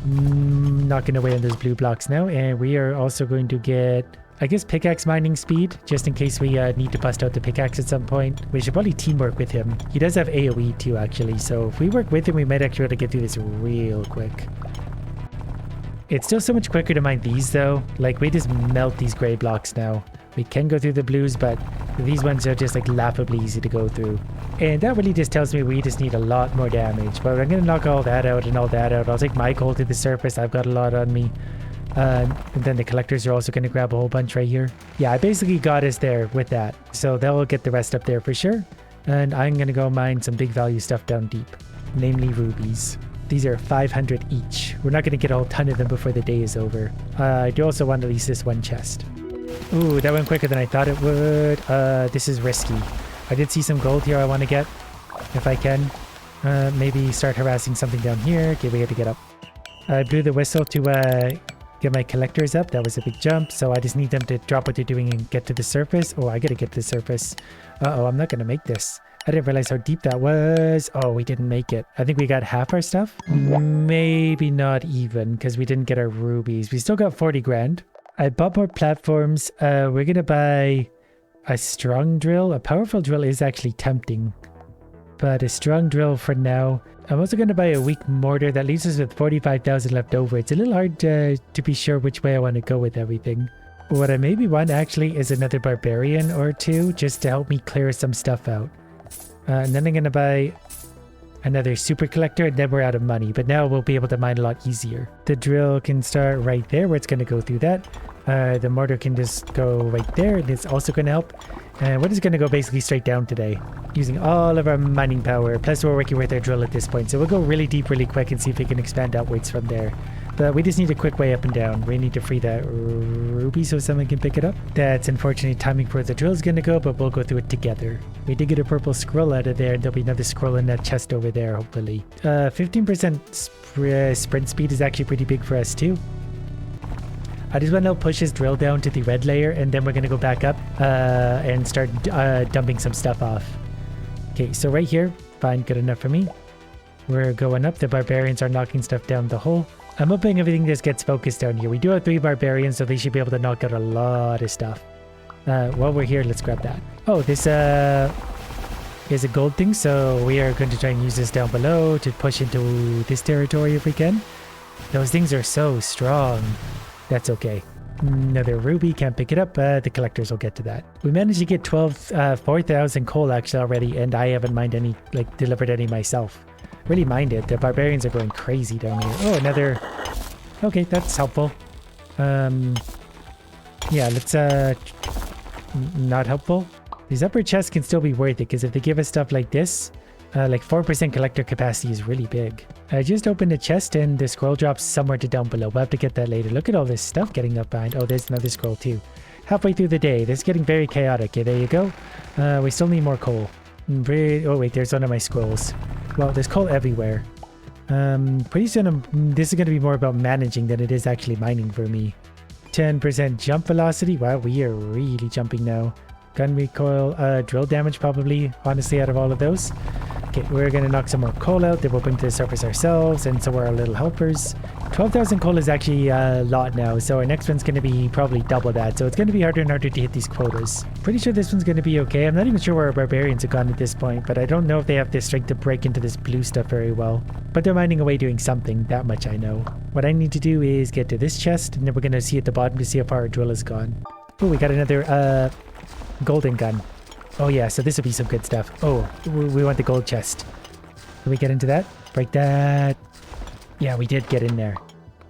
Speaker 1: Knocking away on those blue blocks now. And we are also going to get, I guess, pickaxe mining speed. Just in case we need to bust out the pickaxe at some point. We should probably teamwork with him. He does have AoE too, actually. So if we work with him, we might actually be able to get through this real quick. It's still so much quicker to mine these though. Like we just melt these gray blocks now. We can go through the blues, but these ones are just like laughably easy to go through. And that really just tells me we just need a lot more damage. But I'm going to knock all that out and all that out. I'll take my coal to the surface. I've got a lot on me. And then the collectors are also going to grab a whole bunch right here. Yeah, I basically got us there with that. So they'll get the rest up there for sure. And I'm going to go mine some big value stuff down deep. Namely rubies. These are 500 each. We're not going to get a whole ton of them before the day is over. I do also want at least this one chest. Ooh, that went quicker than I thought it would. This is risky. I did see some gold here I want to get, if I can. Maybe start harassing something down here. Okay, we have to get up. I blew the whistle to get my collectors up. That was a big jump, so I just need them to drop what they're doing and get to the surface. Oh, I gotta get to the surface. Uh-oh, I'm not gonna make this. I didn't realize how deep that was. Oh, we didn't make it. I think we got half our stuff. Maybe not even, because we didn't get our rubies. We still got 40 grand. I bought more platforms. We're gonna buy a strong drill. A powerful drill is actually tempting, but a strong drill for now. I'm also gonna buy a weak mortar. That leaves us with 45,000 left over. It's a little hard to be sure which way I want to go with everything. What I maybe want actually is another barbarian or two, just to help me clear some stuff out. And then I'm gonna buy another super collector, and then we're out of money. But now we'll be able to mine a lot easier. The drill can start right there, where it's going to go through that. The mortar can just go right there, and it's also going to help. And we're just going to go basically straight down today, using all of our mining power. Plus we're working with our drill at this point, so we'll go really deep really quick and see if we can expand outwards from there. But we just need a quick way up and down. We need to free that ruby so someone can pick it up. That's unfortunately timing for where the drill is going to go, but we'll go through it together. We did get a purple scroll out of there, and there'll be another scroll in that chest over there, hopefully. 15% sprint speed is actually pretty big for us too. I just want to push his drill down to the red layer, and then we're going to go back up and start dumping some stuff off. Okay, so right here, fine, good enough for me. We're going up. The barbarians are knocking stuff down the hole. I'm hoping everything just gets focused down here. We do have 3 barbarians, so they should be able to knock out a lot of stuff. While we're here, let's grab that. Oh, this is a gold thing, so we are going to try and use this down below to push into this territory if we can. Those things are so strong. That's okay. Another ruby, can't pick it up. The collectors will get to that. We managed to get 4,000 coal actually already, and I haven't mined any, like, delivered any myself. Really mind it. The barbarians are going crazy down here. Oh, another... Okay, that's helpful. Yeah, let's, not helpful. These upper chests can still be worth it, because if they give us stuff like this, like 4% collector capacity is really big. I just opened a chest and the scroll drops somewhere to down below. We'll have to get that later. Look at all this stuff getting up behind. Oh, there's another scroll too. Halfway through the day. This is getting very chaotic. Okay, there you go. We still need more coal. Oh wait, there's one of my scrolls. Well, there's coal everywhere. Pretty soon this is going to be more about managing than it is actually mining for me. 10% jump velocity. Wow, we are really jumping now. Gun recoil, drill damage probably, honestly, out of all of those. Okay, we're going to knock some more coal out, then we'll bring to the surface ourselves, and so are our little helpers. 12,000 coal is actually a lot now, so our next one's going to be probably double that, so it's going to be harder and harder to hit these quotas. Pretty sure this one's going to be okay. I'm not even sure where our barbarians have gone at this point, but I don't know if they have the strength to break into this blue stuff very well. But they're mining away doing something, that much I know. What I need to do is get to this chest, and then we're going to see at the bottom to see how far our drill has gone. Oh, we got another, golden gun. Oh yeah, so this would be some good stuff. Oh, we want the gold chest. Can we get into that? Break that. Yeah, we did get in there.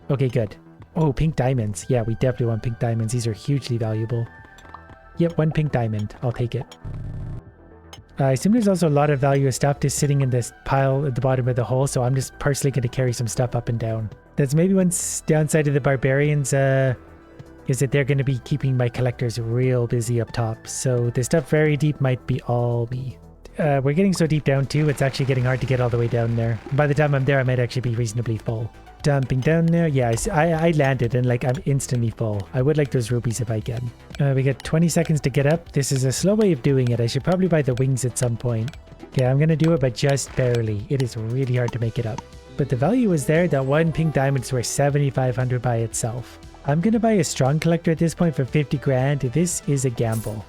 Speaker 1: Okay, good. Oh, pink diamonds. Yeah, we definitely want pink diamonds. These are hugely valuable. Yep, one pink diamond. I'll take it. I assume there's also a lot of value of stuff just sitting in this pile at the bottom of the hole, so I'm just personally going to carry some stuff up and down. That's maybe one downside of the barbarians, is that they're going to be keeping my collectors real busy up top. So the stuff very deep might be all me. We're getting so deep down too, it's actually getting hard to get all the way down there. By the time I'm there, I might actually be reasonably full. Dumping down there. Yeah, I landed and like I'm instantly full. I would like those rubies if I can. We get 20 seconds to get up. This is a slow way of doing it. I should probably buy the wings at some point. Yeah, I'm going to do it, but just barely. It is really hard to make it up. But the value is there. That one pink diamond is worth 7,500 by itself. I'm going to buy a strong collector at this point for 50 grand. This is a gamble,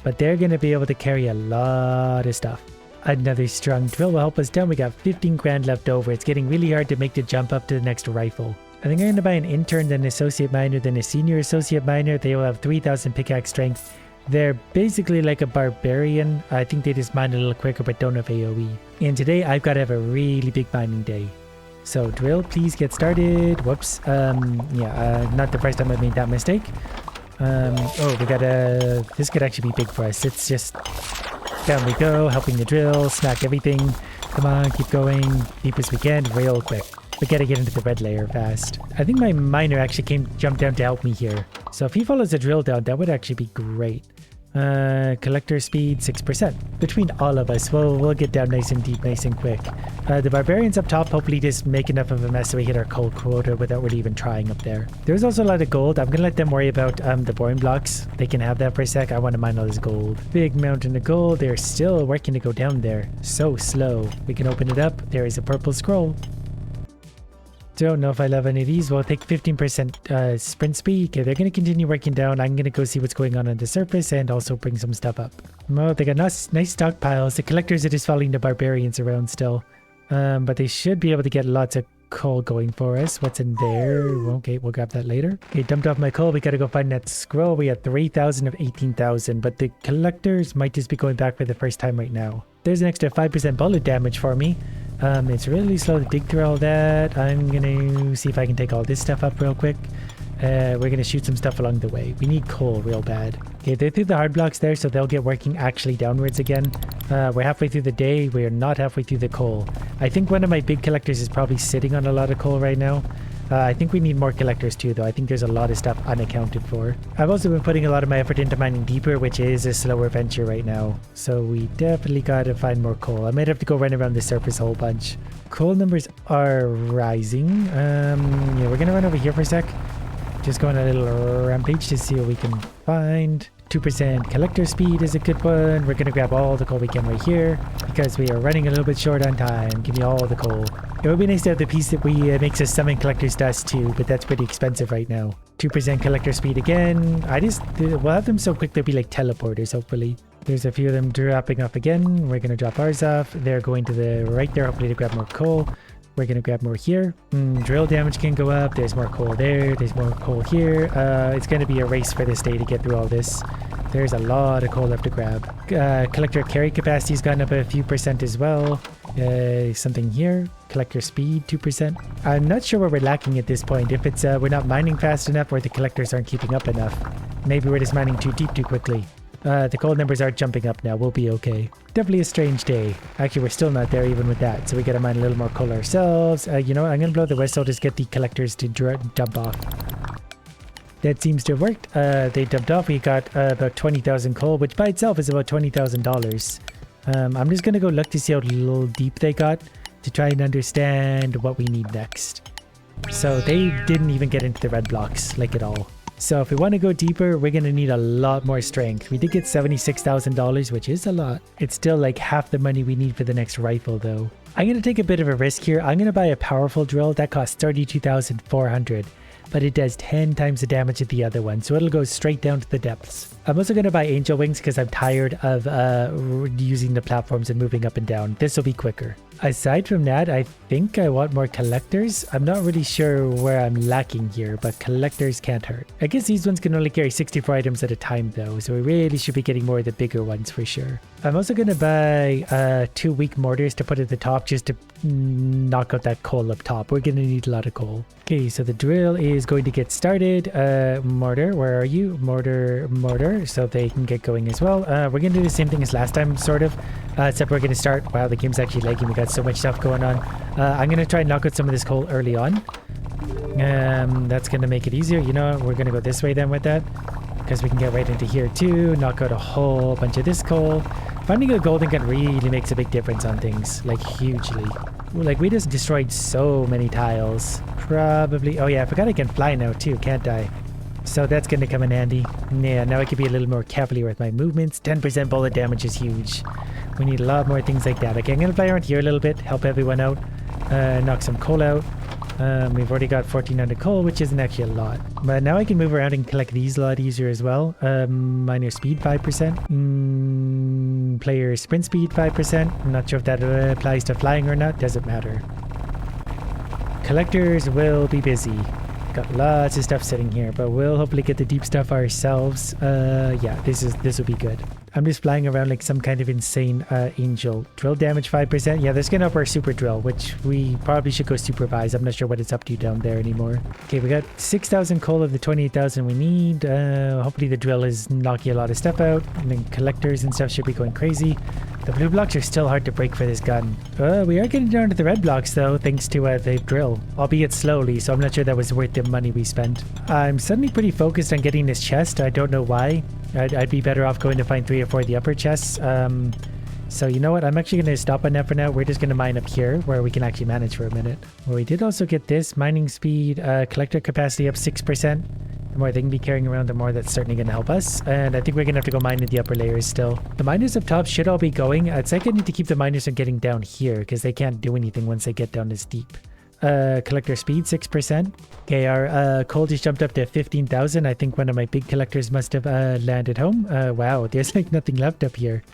Speaker 1: but they're going to be able to carry a lot of stuff. Another strong drill will help us down. We got 15 grand left over. It's getting really hard to make the jump up to the next rifle. I think I'm going to buy an intern, then an associate miner, then a senior associate miner. They will have 3,000 pickaxe strength. They're basically like a barbarian. I think they just mine a little quicker but don't have AoE. And today I've got to have a really big mining day. So drill, please get started. Whoops. Not the first time I've made that mistake. Oh, we got a... This could actually be big for us. It's just... Down we go, helping the drill, smack everything. Come on, keep going. Deep as we can, real quick. We gotta get into the red layer fast. I think my miner actually jumped down to help me here. So if he follows the drill down, that would actually be great. Collector speed 6%. Between all of us, we'll get down nice and deep, nice and quick. The barbarians up top hopefully just make enough of a mess so we hit our coal quota without really even trying up there. There's also a lot of gold. I'm gonna let them worry about the boring blocks. They can have that for a sec. I want to mine all this gold. Big mountain of gold. They're still working to go down there. So slow. We can open it up. There is a purple scroll. Don't know if I love any of these. We'll take 15% sprint speed. Okay, they're going to continue working down. I'm going to go see what's going on the surface and also bring some stuff up. Oh, they got nice stockpiles. The collectors are just following the barbarians around still. But they should be able to get lots of coal going for us. What's in there? Okay, we'll grab that later. Okay, dumped off my coal. We got to go find that scroll. We had 3,000 of 18,000, but the collectors might just be going back for the first time right now. There's an extra 5% bullet damage for me. It's really slow to dig through all that. I'm gonna see if I can take all this stuff up real quick. We're gonna shoot some stuff along the way. We need coal real bad. Okay, they threw the hard blocks there, so they'll get working actually downwards again. We're halfway through the day. We're not halfway through the coal. I think one of my big collectors is probably sitting on a lot of coal right now. I think we need more collectors too, though. I think there's a lot of stuff unaccounted for. I've also been putting a lot of my effort into mining deeper, which is a slower venture right now. So we definitely gotta find more coal. I might have to go run around the surface a whole bunch. Coal numbers are rising. Yeah, we're gonna run over here for a sec. Just go on a little rampage to see what we can find. 2% collector speed is a good one. We're gonna grab all the coal we can right here because we are running a little bit short on time. Give me all the coal. It would be nice to have the piece that makes us summon collector's dust too, but that's pretty expensive right now. 2% collector speed again. We'll have them so quick they'll be like teleporters, hopefully. There's a few of them dropping off again. We're gonna drop ours off. They're going to the right there, hopefully to grab more coal. We're going to grab more here. Drill damage can go up. There's more coal there. There's more coal here. It's going to be a race for this day to get through all this. There's a lot of coal left to grab. Collector carry capacity's gone up a few percent as well. Something here. Collector speed, 2%. I'm not sure where we're lacking at this point. If it's we're not mining fast enough or the collectors aren't keeping up enough. Maybe we're just mining too deep too quickly. The coal numbers are jumping up now. We'll be okay. Definitely a strange day. Actually, we're still not there even with that. So we gotta mine a little more coal ourselves. You know what? I'm gonna blow the whistle. Just get the collectors to dump off. That seems to have worked. They dumped off. We got about 20,000 coal, which by itself is about $20,000. I'm just gonna go look to see how little deep they got to try and understand what we need next. So they didn't even get into the red blocks, like at all. So if we want to go deeper, we're going to need a lot more strength. We did get $76,000, which is a lot. It's still like half the money we need for the next rifle though. I'm going to take a bit of a risk here. I'm going to buy a powerful drill that costs $32,400. But it does 10 times the damage of the other one, so it'll go straight down to the depths. I'm also going to buy angel wings because I'm tired of using the platforms and moving up and down. This will be quicker. Aside from that, I think I want more collectors. I'm not really sure where I'm lacking here, but collectors can't hurt. I guess these ones can only carry 64 items at a time though, so we really should be getting more of the bigger ones for sure. I'm also going to buy 2 weak mortars to put at the top just to knock out that coal up top. We're going to need a lot of coal. Okay, so the drill is going to get started. Mortar, where are you? Mortar, so they can get going as well. We're going to do the same thing as last time, sort of. Except we're going to start. Wow, the game's actually lagging. We got so much stuff going on. I'm going to try and knock out some of this coal early on. That's going to make it easier. You know what? We're going to go this way then with that. Because we can get right into here too. Knock out a whole bunch of this coal. Finding a golden gun really makes a big difference on things. Like, hugely. Like, we just destroyed so many tiles. Probably... Oh yeah, I forgot I can fly now too, can't I? So that's going to come in handy. Yeah, now I can be a little more cavalier with my movements. 10% bullet damage is huge. We need a lot more things like that. Okay, I'm going to fly around here a little bit, help everyone out. Knock some coal out. We've already got 1,400 coal, which isn't actually a lot. But now I can move around and collect these a lot easier as well. Minor speed 5%. Player sprint speed 5%. I'm not sure if that applies to flying or not. Doesn't matter. Collectors will be busy. Got lots of stuff sitting here, but we'll hopefully get the deep stuff ourselves. Yeah, this will be good. I'm just flying around like some kind of insane angel. Drill damage 5%. Yeah, that's gonna up our super drill, which we probably should go supervise. I'm not sure what it's up to down there anymore. Okay, we got 6,000 coal of the 28,000 we need. Hopefully the drill is knocking a lot of stuff out, and then collectors and stuff should be going crazy. The blue blocks are still hard to break for this gun. We are getting down to the red blocks though, thanks to the drill. Albeit slowly, so I'm not sure that was worth the money we spent. I'm suddenly pretty focused on getting this chest. I don't know why. I'd be better off going to find 3 or 4 of the upper chests. So you know what? I'm actually going to stop on that for now. We're just going to mine up here where we can actually manage for a minute. Well, we did also get this. Mining speed, collector capacity up 6%. The more they can be carrying around, the more that's certainly going to help us. And I think we're going to have to go mine in the upper layers still. The miners up top should all be going. It's like I need to keep the miners from getting down here because they can't do anything once they get down this deep. Collector speed 6%. Okay, our coal just jumped up to 15,000. I think one of my big collectors must have landed home. Wow, there's like nothing left up here.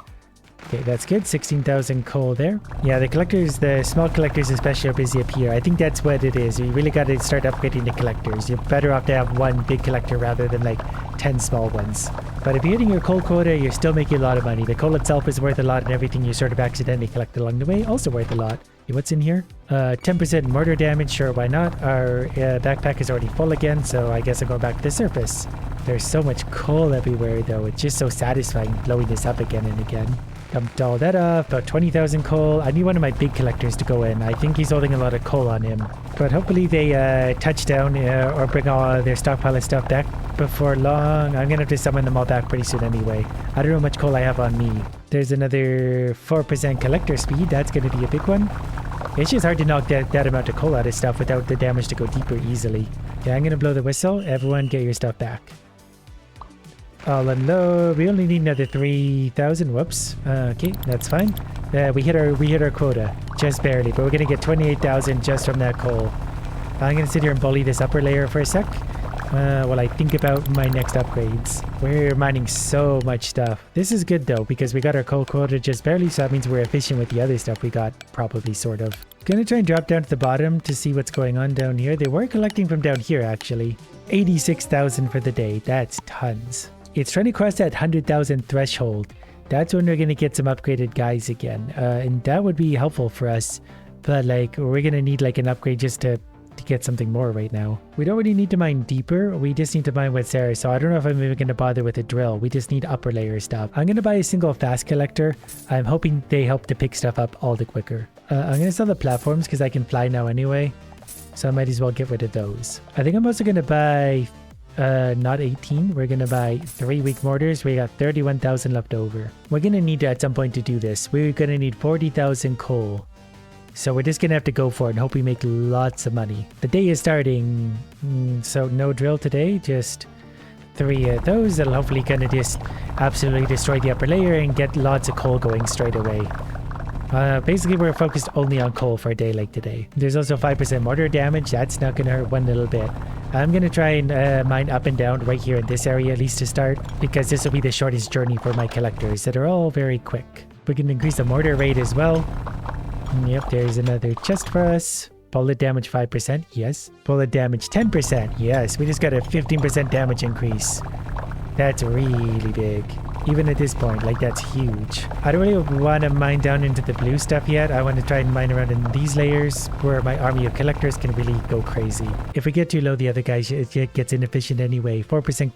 Speaker 1: Okay, that's good. 16,000 coal there. Yeah, the collectors, the small collectors especially, are busy up here. I think that's what it is. You really got to start upgrading the collectors. You're better off to have one big collector rather than like 10 small ones. But if you're hitting your coal quota, you're still making a lot of money. The coal itself is worth a lot, and everything you sort of accidentally collect along the way also worth a lot. Okay, what's in here? 10% mortar damage. Sure, why not? Our backpack is already full again, so I guess I'll go back to the surface. There's so much coal everywhere, though. It's just so satisfying blowing this up again and again. Dumped all that off, about 20,000 coal. I need one of my big collectors to go in. I think he's holding a lot of coal on him. But hopefully they touch down or bring all their stockpile of stuff back before long. I'm going to have to summon them all back pretty soon anyway. I don't know how much coal I have on me. There's another 4% collector speed. That's going to be a big one. It's just hard to knock that amount of coal out of stuff without the damage to go deeper easily. Yeah, I'm going to blow the whistle. Everyone get your stuff back. I'll unload. We only need another 3,000. Whoops. Okay, that's fine. We hit our quota just barely, but we're gonna get 28,000 just from that coal. I'm gonna sit here and bully this upper layer for a sec. while I think about my next upgrades. We're mining so much stuff. This is good though, because we got our coal quota just barely, so that means we're efficient with the other stuff we got, probably, sort of. Gonna try and drop down to the bottom to see what's going on down here. They were collecting from down here, actually. 86,000 for the day. That's tons. It's trying to cross that 100,000 threshold. That's when we're gonna get some upgraded guys again. And that would be helpful for us. But like, we're gonna need like an upgrade just to get something more right now. We don't really need to mine deeper. We just need to mine what's there. So I don't know if I'm even gonna bother with a drill. We just need upper layer stuff. I'm gonna buy a single fast collector. I'm hoping they help to pick stuff up all the quicker. I'm gonna sell the platforms because I can fly now anyway. So I might as well get rid of those. I think I'm also gonna buy not 18. We're gonna buy 3 weak mortars. We got 31,000 left over. We're gonna need to at some point to do this. We're gonna need 40,000 coal. So we're just gonna have to go for it and hope we make lots of money. The day is starting, so no drill today, just 3 of those. That'll hopefully kind of just absolutely destroy the upper layer and get lots of coal going straight away. Basically, we're focused only on coal for a day like today. There's also 5% mortar damage. That's not gonna hurt one little bit. I'm gonna try and mine up and down right here in this area at least to start, because this will be the shortest journey for my collectors that are all very quick. We can increase the mortar rate as well. Yep, there's another chest for us. Bullet damage 5%, yes. Bullet damage 10%, yes. We just got a 15% damage increase. That's really big. Even at this point, like, that's huge. I don't really want to mine down into the blue stuff yet. I want to try and mine around in these layers where my army of collectors can really go crazy. If we get too low, the other guys, it gets inefficient anyway. 4%,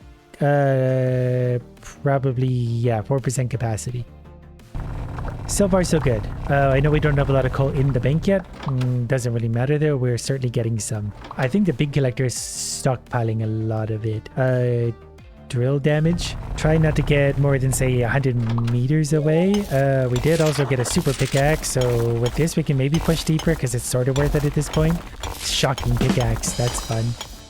Speaker 1: probably, yeah, 4% capacity. So far, so good. I know we don't have a lot of coal in the bank yet. Doesn't really matter though. We're certainly getting some. I think the big collector is stockpiling a lot of it. Drill damage. Try not to get more than, say, 100 meters away. We did also get a super pickaxe, so with this we can maybe push deeper because it's sort of worth it at this point. Shocking pickaxe. That's fun.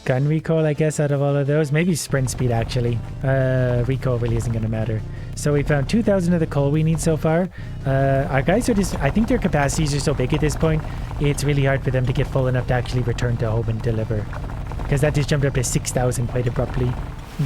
Speaker 1: Gun recoil, I guess, out of all of those. Maybe sprint speed, actually. Recoil really isn't going to matter. So we found 2,000 of the coal we need so far. Our guys are just... I think their capacities are so big at this point, it's really hard for them to get full enough to actually return to home and deliver. Because that just jumped up to 6,000 quite abruptly.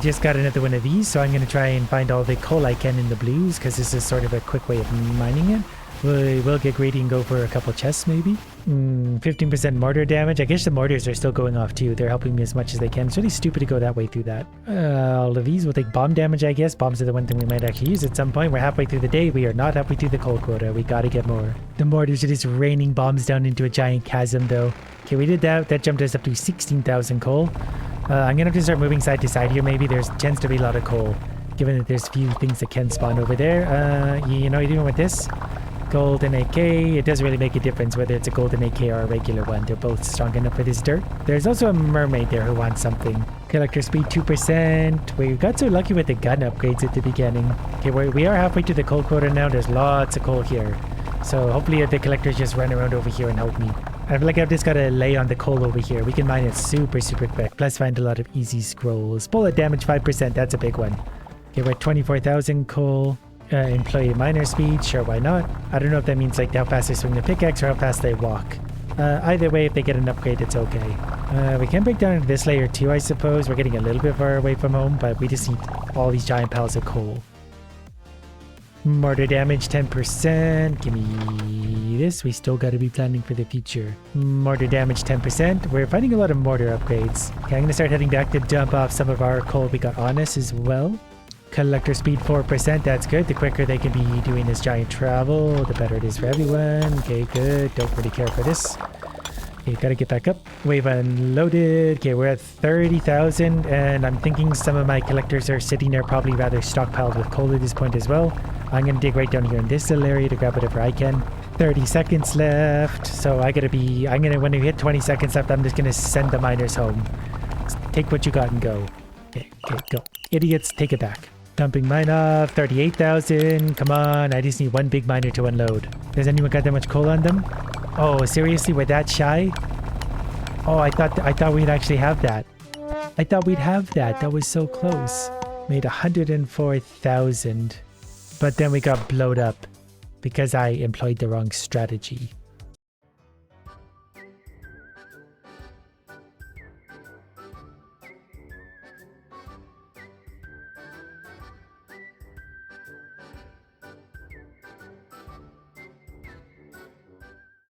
Speaker 1: Just got another one of these, so I'm going to try and find all the coal I can in the blues, because this is sort of a quick way of mining it. We will get greedy and go for a couple chests, maybe. 15% mortar damage. I guess the mortars are still going off too. They're helping me as much as they can. It's really stupid to go that way through that. All of these will take bomb damage, I guess. Bombs are the one thing we might actually use at some point. We're halfway through the day. We are not halfway through the coal quota. We gotta get more. The mortars are just raining bombs down into a giant chasm, though. Okay, we did that. That jumped us up to 16,000 coal. I'm gonna have to start moving side to side here. Maybe there's tends to be a lot of coal, given that there's few things that can spawn over there. You know, even with this golden AK, it doesn't really make a difference whether it's a golden AK or a regular one. They're both strong enough for this dirt. There's also a mermaid there who wants something. Collector speed 2%. We got so lucky with the gun upgrades at the beginning. Okay, we are halfway to the coal quota now. There's lots of coal here. So hopefully the collectors just run around over here and help me. I feel like I've just got to lay on the coal over here. We can mine it super, super quick. Plus find a lot of easy scrolls. Bullet damage 5%. That's a big one. Okay, we're at 24,000 coal. Employee miner speed. Sure, why not? I don't know if that means like how fast they swing the pickaxe or how fast they walk. Either way, if they get an upgrade, it's okay. We can break down into this layer too, I suppose. We're getting a little bit far away from home, but we just need all these giant piles of coal. Mortar damage 10%. Give me this. We still got to be planning for the future. Mortar damage 10%. We're finding a lot of mortar upgrades. Okay, I'm going to start heading back to dump off some of our coal we got on us as well. Collector speed 4%. That's good. The quicker they can be doing this giant travel, the better it is for everyone. Okay, good. Don't really care for this. Okay, gotta get back up. Wave unloaded. Okay, we're at 30,000, and I'm thinking some of my collectors are sitting there probably rather stockpiled with coal at this point as well. I'm gonna dig right down here in this little area to grab whatever I can. 30 seconds left, so when we hit 20 seconds left, I'm just gonna send the miners home. Take what you got and go. Okay, go. Idiots, take it back. Dumping mine off, 38,000. Come on, I just need one big miner to unload. Does anyone got that much coal on them? Oh, seriously, we're that shy? Oh, I thought we'd actually have that. I thought we'd have that. That was so close. Made 104,000. But then we got blowed up because I employed the wrong strategy.